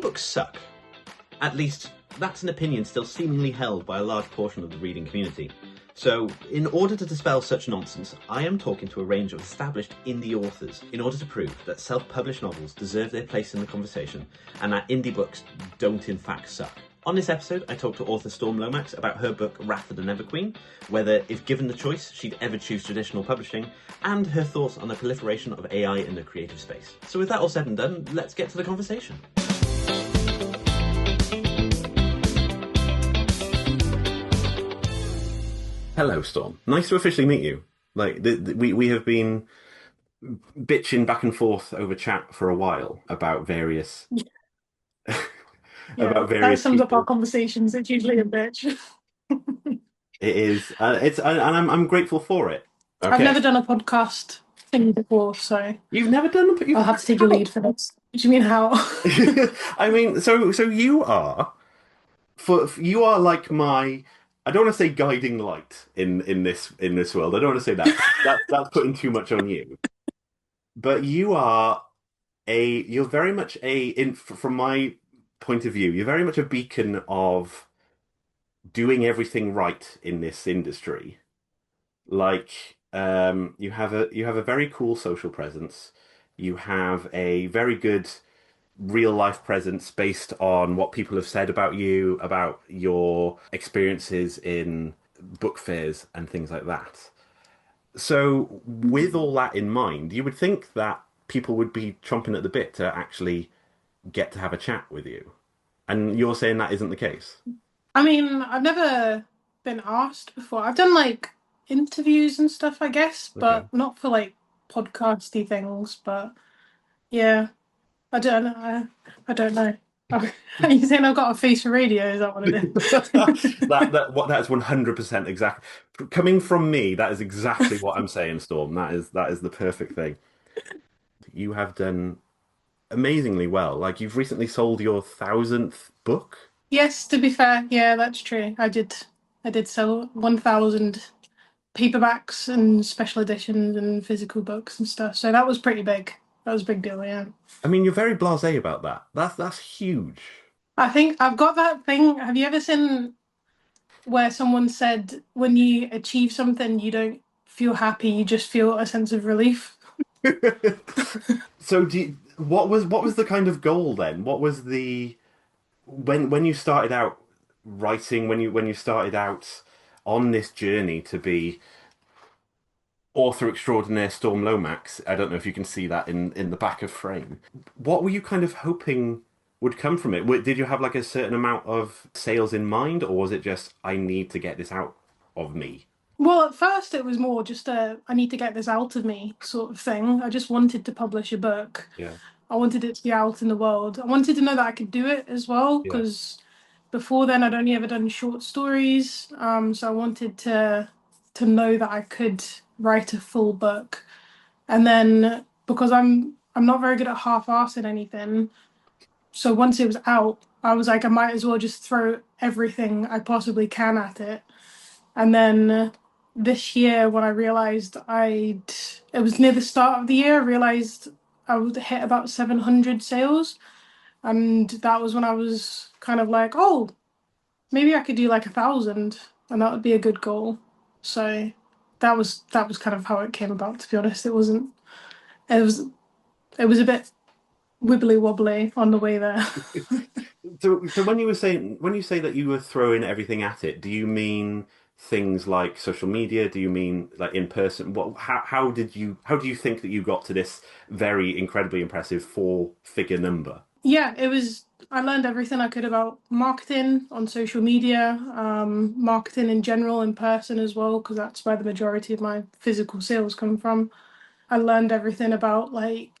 indie books suck. At least, that's an opinion still seemingly held by a large portion of the reading community. So, in order to dispel such nonsense, I am talking to a range of established indie authors in order to prove that self-published novels deserve their place in the conversation and that indie books don't in fact suck. On this episode, I talked to author Storm Lomax about her book Wrath of the Never Queen, whether, if given the choice, she'd ever choose traditional publishing, and her thoughts on the proliferation of AI in the creative space. So with that all said and done, let's get to the conversation. Hello, Storm. Nice to officially meet you. We have been bitching back and forth over chat for a while about various... Yeah, that sums up our conversations. It's usually a bitch. It is. I'm grateful for it. Okay. I've never done a podcast thing before, so You've never done a... I'll have to take your lead for this. What do you mean how? I mean, so you are like my... I don't want to say guiding light in this world. I don't want to say that. That's putting too much on you. But you're very much from my point of view, you're very much a beacon of doing everything right in this industry. Like, you have a very cool social presence. You have a very good real life presence based on what people have said about you, about your experiences in book fairs and things like that. So, with all that in mind, you would think that people would be chomping at the bit to actually get to have a chat with you. And you're saying that isn't the case? I mean, I've never been asked before. I've done like interviews and stuff, I guess, but Okay. not for like podcasty things. But yeah, I don't know. I don't know. Are you saying I've got a face for radio? Is that what it is? That's 100% exact. Coming from me, that is exactly what I'm saying, Storm. That is the perfect thing. You have done amazingly well. Like, you've recently sold your 1,000th book. Yes, to be fair, yeah, that's true. I did sell 1,000 paperbacks and special editions and physical books and stuff. So that was pretty big. That was a big deal, yeah. I mean, you're very blasé about that. That's huge. I think I've got that thing. Have you ever seen where someone said when you achieve something, you don't feel happy, you just feel a sense of relief? So, what was the kind of goal then? What was the when you started out writing, when you started out on this journey to be author extraordinaire Storm Lomax? I don't know if you can see that in the back of frame. What were you kind of hoping would come from it? Did you have like a certain amount of sales in mind, or was it just, I need to get this out of me? Well, at first it was more just a I need to get this out of me sort of thing. I just wanted to publish a book. Yeah, I wanted it to be out in the world. I wanted to know that I could do it as well, yeah. because before then I'd only ever done short stories. So I wanted to know that I could write a full book. And then because I'm not very good at half-assing anything, so once it was out, I was like, I might as well just throw everything I possibly can at it. And then this year, when I realized it was near the start of the year, I realized I would hit about 700 sales. And that was when I was kind of like, oh, maybe I could do like 1,000, and that would be a good goal. So that was kind of how it came about, to be honest. It was it was a bit wibbly wobbly on the way there. So when you say that you were throwing everything at it, do you mean things like social media? Do you mean like in person? How do you think that you got to this very incredibly impressive four-figure number? Yeah, I learned everything I could about marketing on social media, marketing in general in person as well, because that's where the majority of my physical sales come from. I learned everything about like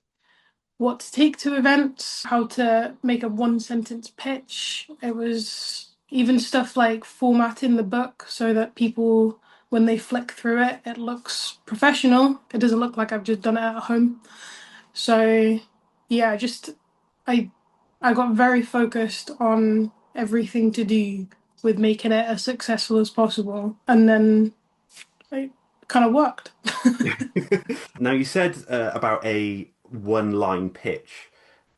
what to take to events, how to make a one sentence pitch. It was even stuff like formatting the book so that people, when they flick through it, it looks professional. It doesn't look like I've just done it at home. So yeah, I I got very focused on everything to do with making it as successful as possible, and then it kind of worked. Now, you said about a one-line pitch.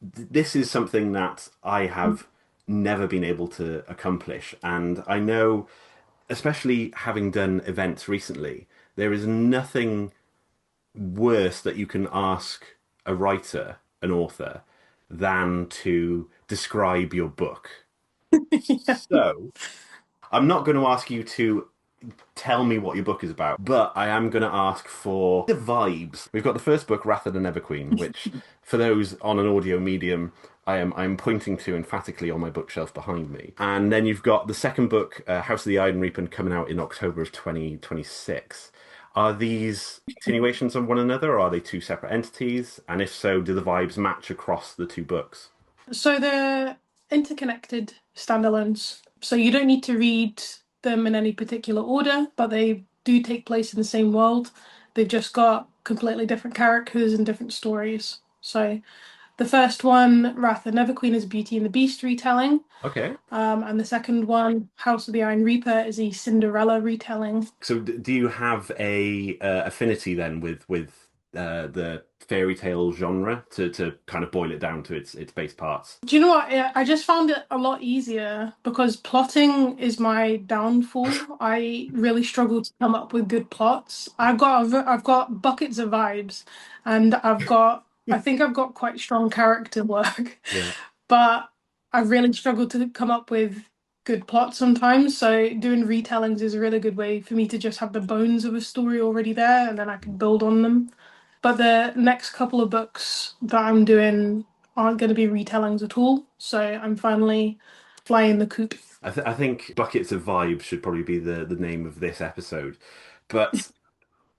this is something that I have never been able to accomplish, and I know, especially having done events recently, there is nothing worse that you can ask a writer, an author, than to describe your book. Yeah. So, I'm not going to ask you to tell me what your book is about, but I am going to ask for the vibes. We've got the first book, Wrath of the Never Queen, which, for those on an audio medium, I'm pointing to emphatically on my bookshelf behind me. And then you've got the second book, House of the Iron Reaper, coming out in October of 2026. Are these continuations of one another, or are they two separate entities? And if so, do the vibes match across the two books? So they're interconnected standalones. So you don't need to read them in any particular order, but they do take place in the same world. They've just got completely different characters and different stories. So the first one, Wrath of the Never Queen, is Beauty and the Beast retelling. Okay. And the second one, House of the Iron Reaper, is a Cinderella retelling. So, do you have a affinity then with the fairy tale genre to kind of boil it down to its base parts? Do you know what? I just found it a lot easier because plotting is my downfall. I really struggle to come up with good plots. I've got buckets of vibes, and I think I've got quite strong character work, Yeah. but I really struggle to come up with good plots sometimes. So doing retellings is a really good way for me to just have the bones of a story already there, and then I can build on them. But the next couple of books that I'm doing aren't going to be retellings at all. So I'm finally flying the coop. I think buckets of vibes should probably be the name of this episode. But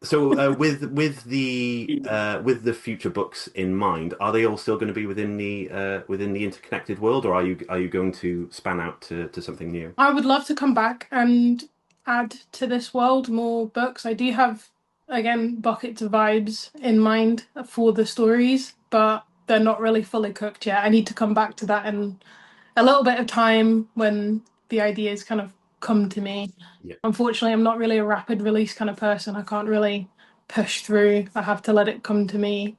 so with the future books in mind, are they all still going to be within the interconnected world, or are you going to span out to something new? I would love to come back and add to this world more books. I do have, again, buckets of vibes in mind for the stories, but they're not really fully cooked yet. I need to come back to that in a little bit of time when the ideas kind of come to me. Yeah. Unfortunately, I'm not really a rapid release kind of person. I can't really push through. I have to let it come to me.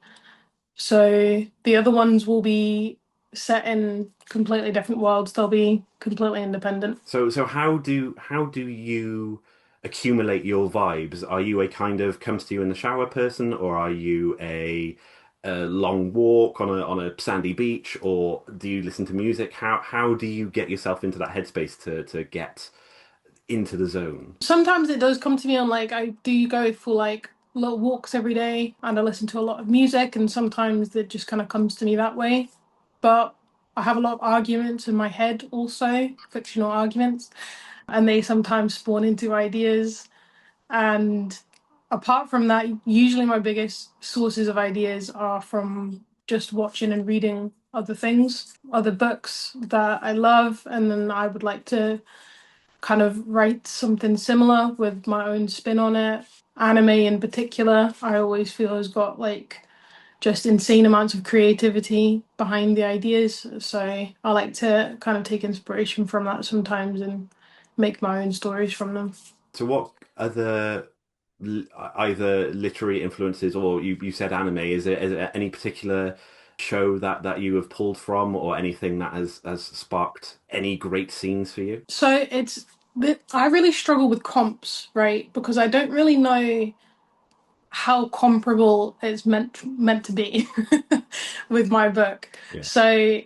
So the other ones will be set in completely different worlds. They'll be completely independent. So how do you accumulate your vibes? Are you a kind of comes to you in the shower person, or are you a long walk on a sandy beach, or do you listen to music? How do you get yourself into that headspace to get into the zone? Sometimes it does come to me on like I do go for like little walks every day and I listen to a lot of music and sometimes it just kind of comes to me that way. But I have a lot of arguments in my head also, fictional arguments, and they sometimes spawn into ideas. And apart from that, usually my biggest sources of ideas are from just watching and reading other things, other books that I love, and then I would like to kind of write something similar with my own spin on it. Anime in particular, I always feel has got like just insane amounts of creativity behind the ideas. So I like to kind of take inspiration from that sometimes and make my own stories from them. So what other either literary influences, or you said anime, is there any particular show that you have pulled from, or anything that has sparked any great scenes for you? So I really struggle with comps, right? Because I don't really know how comparable it's meant to be with my book. Yeah. So,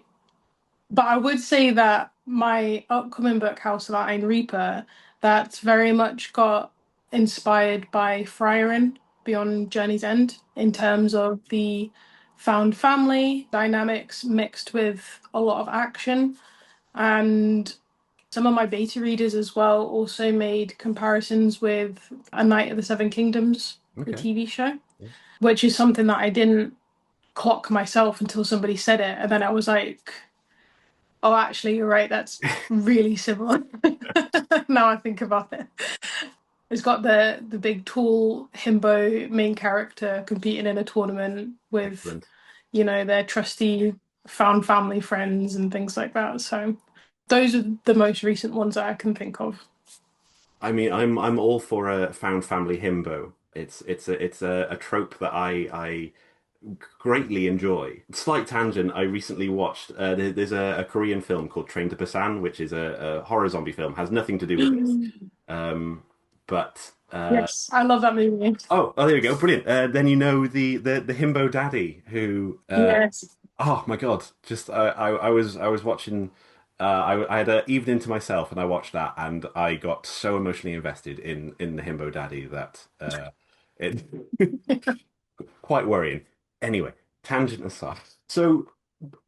but I would say that my upcoming book, House of the Iron Reaper, that's very much got inspired by Friaren Beyond Journey's End in terms of the found family dynamics mixed with a lot of action. And some of my beta readers as well also made comparisons with A Knight of the Seven Kingdoms, the Okay. TV show, Yeah. which is something that I didn't clock myself until somebody said it. And then I was like, oh, actually, you're right. That's really similar. Now I think about it. It's got the big tall himbo main character competing in a tournament with, Excellent. their trusty found family friends and things like that. So those are the most recent ones that I can think of. I mean, I'm all for a found family himbo. It's a trope that I greatly enjoy. Slight tangent. I recently watched. There's a Korean film called Train to Busan, which is a horror zombie film. Has nothing to do with this. Um, but Yes, I love that movie. oh, there we go. Brilliant. Then you know the himbo daddy who. Yes. Oh my God! Just I was watching. I had an evening to myself, and I watched that, and I got so emotionally invested in the himbo daddy that it quite worrying. Anyway, tangent aside. So,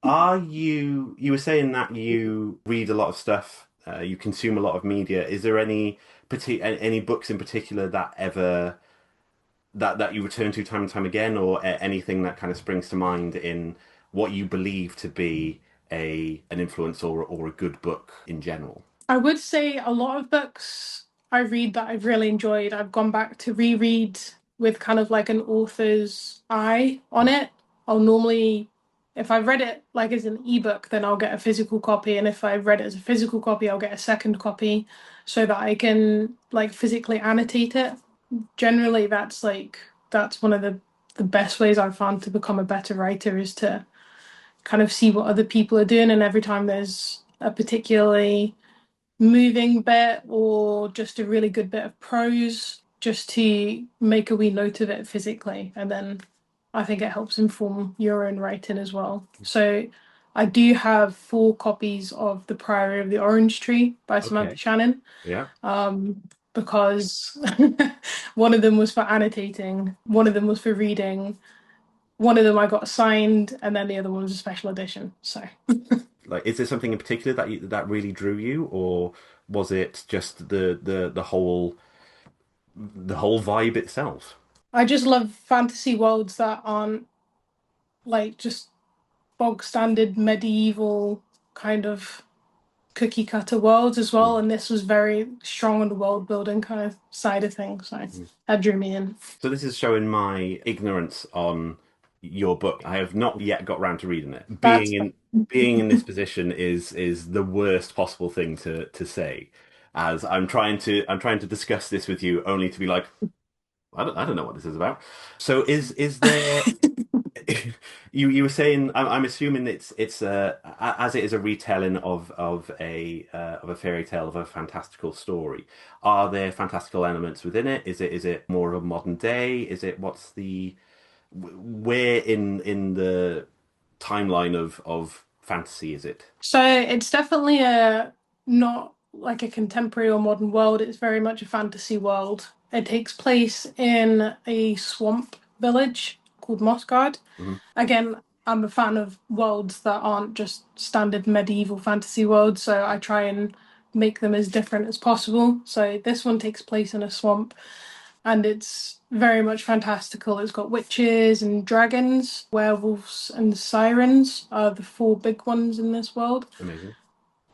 are you were saying that you read a lot of stuff, you consume a lot of media. Is there any books in particular that ever that you return to time and time again, or anything that kind of springs to mind in what you believe to be a an influence or a good book in general? I would say a lot of books I read that I've really enjoyed, I've gone back to reread with kind of like an author's eye on it. I'll normally, if I read it like as an ebook, then I'll get a physical copy. And if I read it as a physical copy, I'll get a second copy so that I can like physically annotate it. Generally, that's one of the best ways I've found to become a better writer is to kind of see what other people are doing. And every time there's a particularly moving bit or just a really good bit of prose, just to make a wee note of it physically. And then I think it helps inform your own writing as well. So I do have 4 copies of The Priory of the Orange Tree by Samantha Okay. Shannon, Yeah. um, because one of them was for annotating, one of them was for reading, one of them I got signed, and then the other one was a special edition. So Like, is there something in particular that really drew you, or was it just the whole vibe itself? I just love fantasy worlds that aren't like just bog standard medieval kind of cookie cutter worlds as well. Mm. And this was very strong on the world building kind of side of things. So Mm. that drew me in. So this is showing my ignorance on your book. I have not yet got round to reading it. That's Being in this position is the worst possible thing to say, as I'm trying to discuss this with you only to be like, I don't know what this is about. So is there you were saying I'm assuming it's as it is a retelling of a fairy tale of a fantastical story. Are there fantastical elements within it? Is it more of a modern day? Is it what's the where in the timeline of fantasy is it? so it's definitely a not like a contemporary or modern world. It's very much a fantasy world. It takes place in a swamp village called Mossgard. Mhm. Again, I'm a fan of worlds that aren't just standard medieval fantasy worlds, so I try and make them as different as possible. So this one takes place in a swamp and it's very much fantastical. It's got witches and dragons, werewolves and sirens are the 4 big ones in this world. Amazing.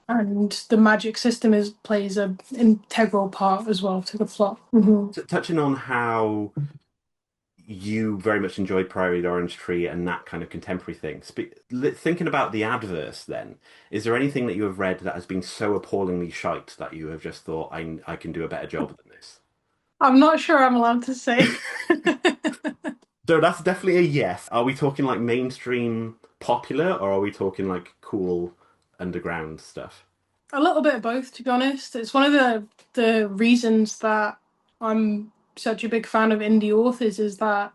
And the magic system is plays an integral part as well to the plot. So touching on how you very much enjoyed Priory the Orange Tree and that kind of contemporary thing. Thinking about the adverse, then, is there anything that you have read that has been so appallingly shite that you have just thought, I can do a better job than this? I'm not sure I'm allowed to say. So that's definitely a yes. Are we talking like mainstream popular, or are we talking like cool underground stuff? A little bit of both, to be honest. It's one of the reasons that I'm such a big fan of indie authors is that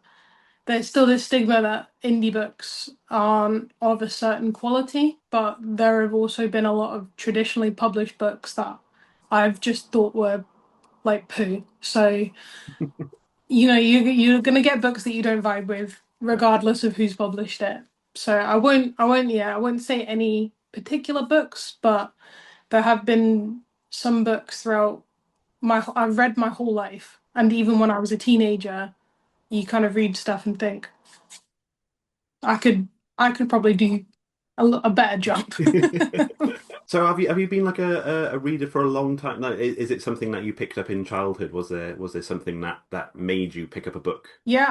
there's still this stigma that indie books aren't of a certain quality, but there have also been a lot of traditionally published books that I've just thought were like poo. So, you're gonna get books that you don't vibe with, regardless of who's published it. So I won't say any particular books, but there have been some books throughout I've read my whole life, and even when I was a teenager, you kind of read stuff and think, I could I could probably do a better job. So have you been like a reader for a long time? No, is it something that you picked up in childhood? Was there something that made you pick up a book? Yeah,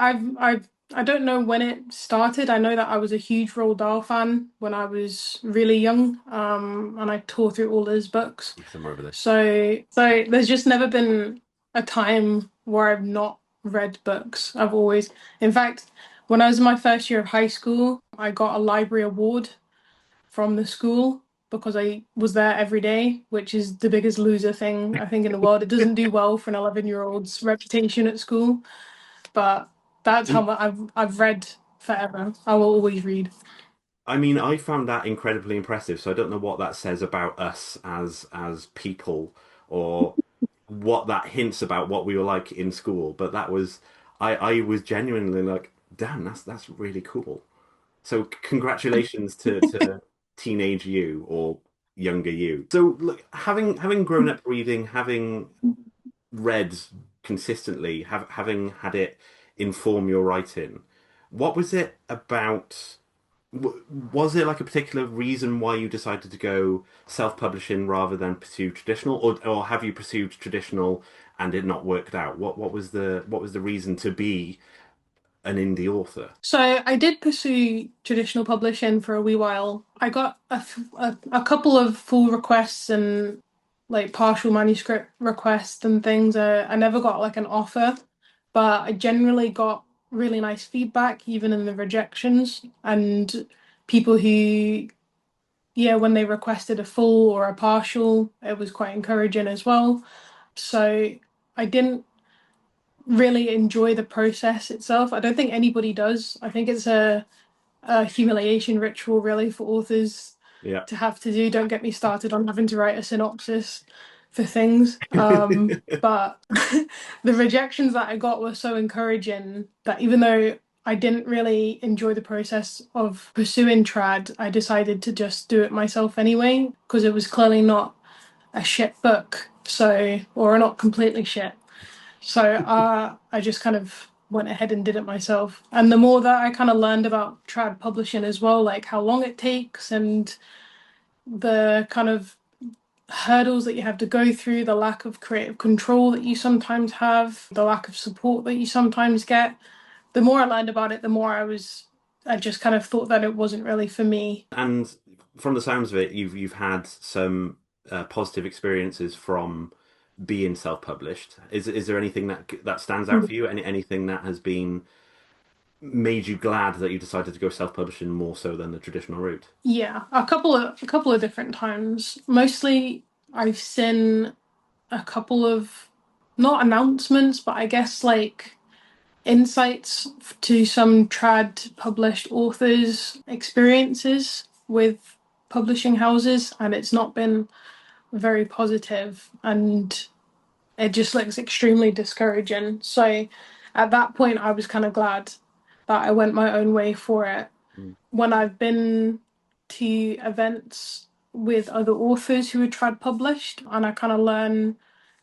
I don't know when it started. I know that I was a huge Roald Dahl fan when I was really young, and I tore through all his books. Yes, I'm over this. So there's just never been a time where I've not read books. In fact, When I was in my first year of high school, I got a library award from the school because I was there every day, which is the biggest loser thing I think in the world. It doesn't do well for an 11-year-old's reputation at school, but that's how And much I've read forever. I will always read. I mean, I found that incredibly impressive. So I don't know what that says about us as people, or what that hints about what we were like in school. But that was, I was genuinely like, damn, that's really cool. So congratulations to teenage you or younger you. So look, having grown up reading, having read consistently, having had it inform your writing, what was it about? Was it like a particular reason why you decided to go self-publishing rather than pursue traditional, or have you pursued traditional and it not worked out? What was the reason to be an indie author? So I did pursue traditional publishing for a wee while. I got a couple of full requests and like partial manuscript requests and things. I never got like an offer, but I generally got really nice feedback, even in the rejections, and people who, yeah, when they requested a full or a partial, it was quite encouraging as well. So I didn't really enjoy the process itself. I don't think anybody does. I think it's a humiliation ritual, really, for authors Yeah. to have to do. Don't get me started on having to write a synopsis for things. But the rejections that I got were so encouraging that even though I didn't really enjoy the process of pursuing trad, I decided to just do it myself anyway, because it was clearly not a shit book. So, or not completely shit. So I just kind of went ahead and did it myself. And the more that I kind of learned about trad publishing as well, like how long it takes and the kind of hurdles that you have to go through, the lack of creative control that you sometimes have, the lack of support that you sometimes get, the more I learned about it, the more I just kind of thought that it wasn't really for me. And from the sounds of it, you've had some positive experiences from being self-published. Is there anything that stands out for you? Anything that has been made you glad that you decided to go self-publishing more so than the traditional route? Yeah, a couple of different times. Mostly I've seen a couple of not announcements, but I guess like insights to some trad published authors' experiences with publishing houses, and it's not been very positive, and it just looks extremely discouraging. So at that point, I was kind of glad that I went my own way for it. Mm. When I've been to events with other authors who are trad published, and I kind of learn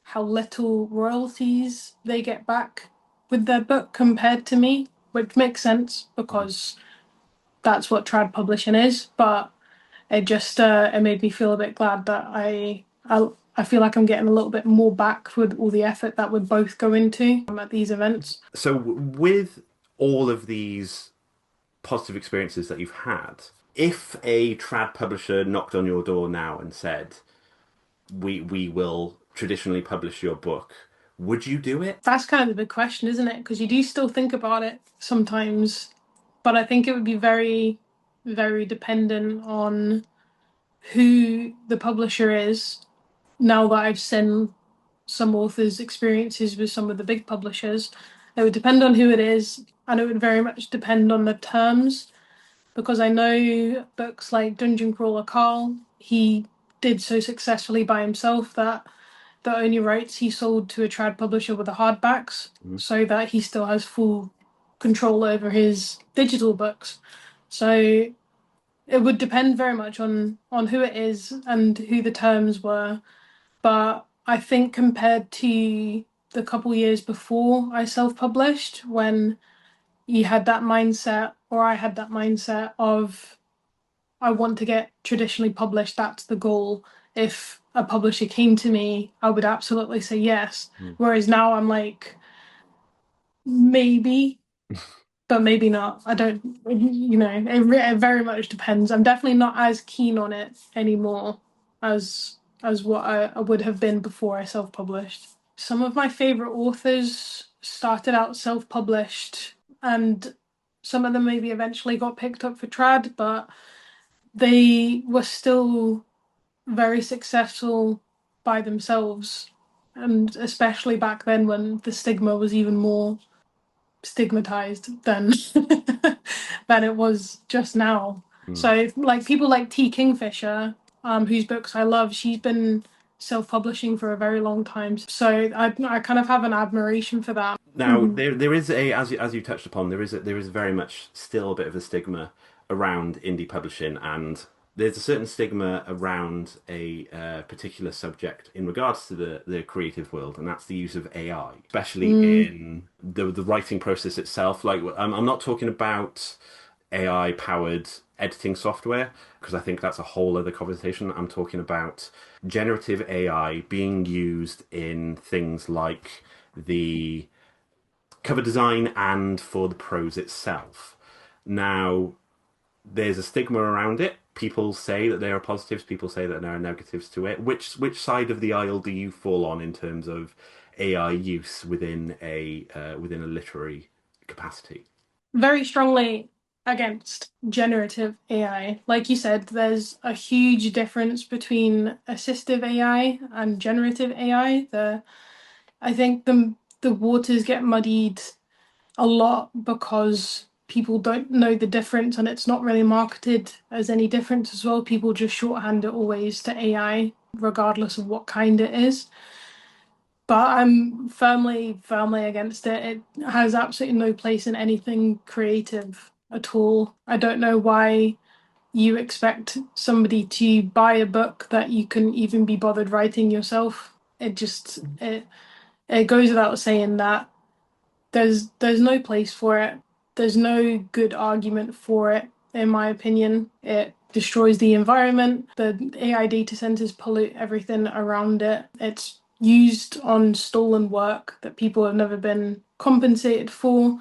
how little royalties they get back with their book compared to me, which makes sense Mm. because that's what trad publishing is. But it just it made me feel a bit glad that I feel like I'm getting a little bit more back with all the effort that we're both going to at these events. So with all of these positive experiences that you've had, if a trad publisher knocked on your door now and said, "We will traditionally publish your book," would you do it? That's kind of the big question, isn't it? Because you do still think about it sometimes, but I think it would be very, very dependent on who the publisher is. Now that I've seen some authors' experiences with some of the big publishers, it would depend on who it is, and it would very much depend on the terms. Because I know books like Dungeon Crawler Carl, he did so successfully by himself that the only rights he sold to a trad publisher were the hardbacks, Mm. so that he still has full control over his digital books. So it would depend very much on who it is and who the terms were. But I think compared to the couple years before I self-published, when you had that mindset, or I had that mindset of I want to get traditionally published, that's the goal. If a publisher came to me, I would absolutely say yes. Mm. Whereas now I'm like, maybe, but maybe not. I don't, it very much depends. I'm definitely not as keen on it anymore as what I would have been before I self-published. Some of my favorite authors started out self-published, and Some of them maybe eventually got picked up for trad, but they were still very successful by themselves. And especially back then when the stigma was even more stigmatized than than it was just now. Mm. So like people like T. Kingfisher, whose books I love, she's been self-publishing for a very long time. So I kind of have an admiration for that. Now, Mhm. there is a, as you touched upon, there is very much still a bit of a stigma around indie publishing, and there's a certain stigma around a particular subject in regards to the creative world, and that's the use of AI, especially Mm. in the writing process itself. Like, I'm not talking about AI powered editing software, because I think that's a whole other conversation. I'm talking about generative AI being used in things like the cover design and for the prose itself. Now, there's a stigma around it. People say that there are positives, people say that there are negatives to it. Which side of the aisle do you fall on in terms of AI use within a literary capacity? Very strongly against generative AI. Like you said, there's a huge difference between assistive AI and generative AI. I think the waters get muddied a lot because people don't know the difference and it's not really marketed as any difference as well. People just shorthand it always to AI, regardless of what kind it is. But I'm firmly against it. It has absolutely no place in anything creative at all. I don't know why you expect somebody to buy a book that you couldn't even be bothered writing yourself. It goes without saying that there's no place for it. There's no good argument for it, in my opinion. It destroys the environment. The AI data centers pollute everything around it. It's used on stolen work that people have never been compensated for.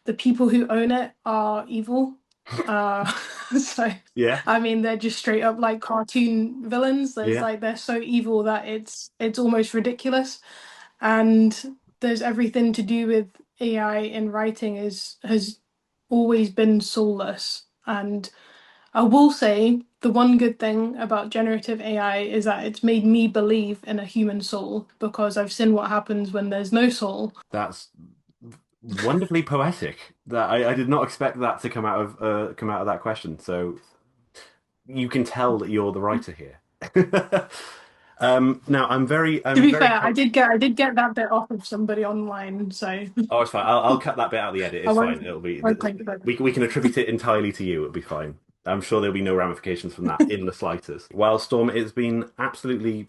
The people who own it are evil. Uh, so Yeah, I mean they're just straight up like cartoon villains. There's yeah. like they're so evil that it's almost ridiculous. And there's everything to do with AI in writing is has always been soulless. And I will say the one good thing about generative AI is that it's made me believe in a human soul because I've seen what happens when there's no soul. That's wonderfully poetic. That I did not expect that to come out of that question. So you can tell that you're the writer here. Now To I'm be very fair, happy. I did get that bit off of somebody online, so Oh, it's fine. I'll cut that bit out of the edit. I It's fine. It'll be won't take the credit. we can attribute it entirely to you. It'll be fine. I'm sure there'll be no ramifications from that in the slightest. Well, Storm, it's been absolutely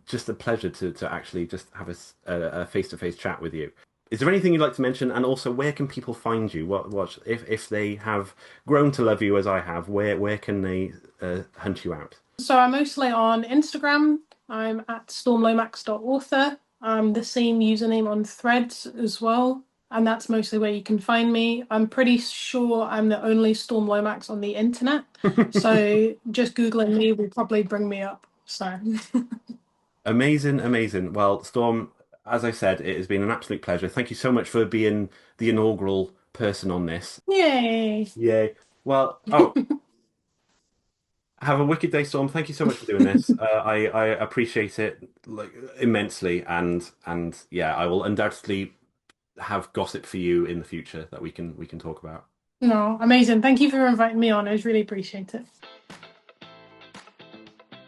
just a pleasure to actually just have a face-to-face chat with you. Is there anything you'd like to mention? And also, where can people find you? What if they have grown to love you as I have? Where can they hunt you out? So I'm mostly on Instagram. I'm at stormlomax.author. The same username on Threads as well. And that's mostly where you can find me. I'm pretty sure I'm the only Storm Lomax on the internet. So just Googling me will probably bring me up. So Amazing, amazing. Well, Storm, as I said, it has been an absolute pleasure. Thank you so much for being the inaugural person on this. yay. Yay. Well, oh, have a wicked day, Storm. Thank you so much for doing this. I appreciate it like immensely, and yeah, I will undoubtedly have gossip for you in the future that we can talk about. No, amazing. Thank you for inviting me on. I really appreciate it.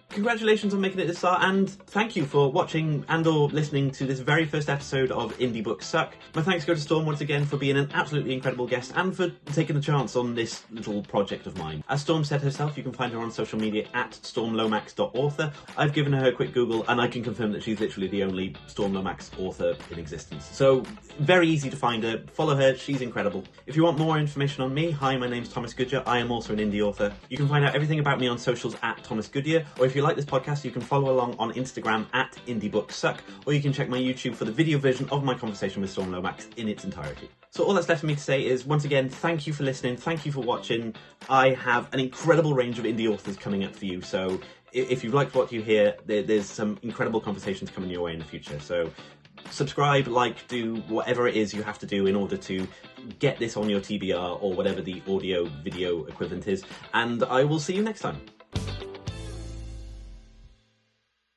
Congratulations on making it this far, and thank you for watching and or listening to this very first episode of Indie Books Suck. My thanks go to Storm once again for being an absolutely incredible guest and for taking the chance on this little project of mine. As Storm said herself, you can find her on social media at stormlomax.author. I've given her a quick Google and I can confirm that she's literally the only Storm Lomax author in existence. So, very easy to find her. Follow her, she's incredible. If you want more information on me, hi, my name's Thomas Goodyear. I am also an indie author. You can find out everything about me on socials at Thomas Goodyear, or if you like this podcast, you can follow along on Instagram at IndieBookSuck, or you can check my YouTube for the video version of my conversation with Storm Lomax in its entirety. So all that's left for me to say is, once again, thank you for listening, thank you for watching. I have an incredible range of indie authors coming up for you, so if you've liked what you hear, there's some incredible conversations coming your way in the future. So subscribe, like, do whatever it is you have to do in order to get this on your TBR or whatever the audio video equivalent is. And I will see you next time.